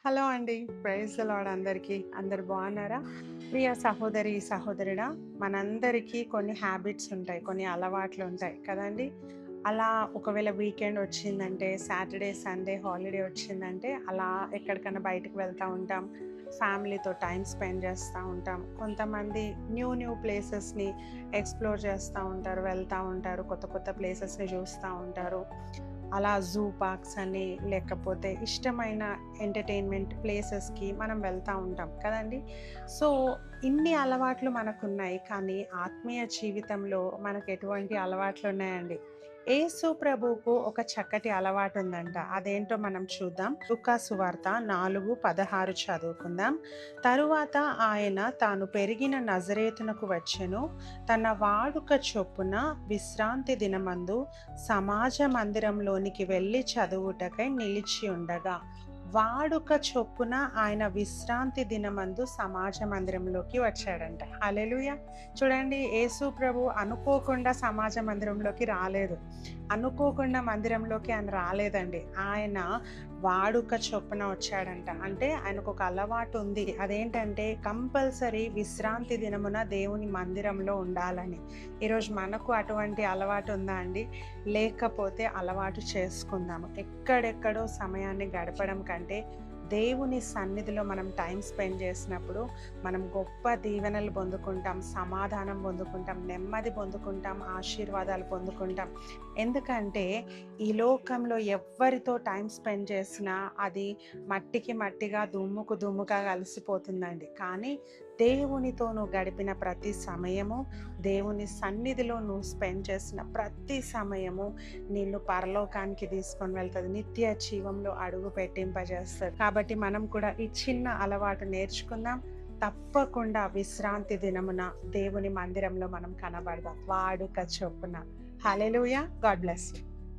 Hello అండి. Praise the lord అందరికీ. అందరూ బాగున్నారా? ప్రియ సహోదరి, సహోదరుడా, మనందరికీ కొన్ని హ్యాబిట్స్ ఉంటాయి. కొన్ని అలవాట్లు ఉంటాయి కదండీ! అలా ఒకవేళ వీకెండ్ వచ్చిందంటే, సాటర్‌డే, సండే హాలిడే వచ్చిందంటే, అలా ఎక్కడికన్నా బయటికి వెళ్తా ఉంటాం. ఫ్యామిలీతో టైమ్ స్పెండ్ చేస్తా ఉంటాం. కొంతమంది న్యూ న్యూ ప్లేసెస్‌ని ఎక్స్‌ప్లోర్ చేస్తా ఉంటారు. వెళ్తా ఉంటారు. కొత్త కొత్త ప్లేసెస్‌ని చూస్తా ఉంటారు. అలా జూ పార్క్స్ అని లేకపోతే ఇష్టమైన ఎంటర్టైన్మెంట్ ప్లేసెస్‌కి మనం వెళ్తా ఉంటాం కదండీ! సో, ఇన్ని అలవాట్లు మనకున్నాయి. కానీ ఆత్మీయ జీవితంలో మనకు ఎటువంటి అలవాట్లున్నాయండి? యేసు ప్రభువుకు ఒక చక్కటి అలవాటుందంట. అదేంటో మనం చూద్దాం. లూకా సువార్త 4:16 చదువుకుందాం. తరువాత ఆయన తాను పెరిగిన నజరేతునకు వచ్చెను. తన వాడుక చొప్పున విశ్రాంతి దినమందు సమాజ మందిరంలోనికి వెళ్ళి చదువుటకై నిలిచి ఉండగా, వాడుక చొప్పున ఆయన విశ్రాంతి దినమందు సమాజ మందిరంలోకి వచ్చాడంట. హల్లెలూయా! చూడండి, యేసు ప్రభు అనుకోకుండా సమాజ మందిరంలోకి రాలేదు. అనుకోకుండా మందిరంలోకి ఆయన రాలేదండి. ఆయన వాడుక చొప్పున వచ్చాడంట. అంటే ఆయనకు ఒక అలవాటు ఉంది. అదేంటంటే కంపల్సరీ విశ్రాంతి దినమున దేవుని మందిరంలో ఉండాలని. ఈరోజు మనకు అటువంటి అలవాటు ఉందా అండి? లేకపోతే అలవాటు చేసుకుందాము. ఎక్కడెక్కడో సమయాన్ని గడపడం కంటే దేవుని సన్నిధిలో మనం టైం స్పెండ్ చేసినప్పుడు మనం గొప్ప దీవెనలు పొందుకుంటాం, సమాధానం పొందుకుంటాం, నెమ్మది పొందుకుంటాం, ఆశీర్వాదాలు పొందుకుంటాం. ఎందుకంటే ఈ లోకంలో ఎవ్వరితో టైం స్పెండ్ చేసినా అది మట్టికి మట్టిగా, దుమ్ముకు దుమ్ముగా కలిసిపోతుందండి. కానీ దేవునితో నువ్వు గడిపిన ప్రతి సమయము, దేవుని సన్నిధిలో నువ్వు స్పెండ్ చేసిన ప్రతి సమయము నిన్ను పరలోకానికి తీసుకొని వెళ్తుంది. నిత్య జీవంలో అడుగు పెట్టింపజేస్తుంది. కాబట్టి మనం కూడా ఈ చిన్న అలవాటు నేర్చుకుందాం. తప్పకుండా విశ్రాంతి దినమున దేవుని మందిరంలో మనం కనబడదాం వాడుక చొప్పున. హల్లెలూయా! God bless you.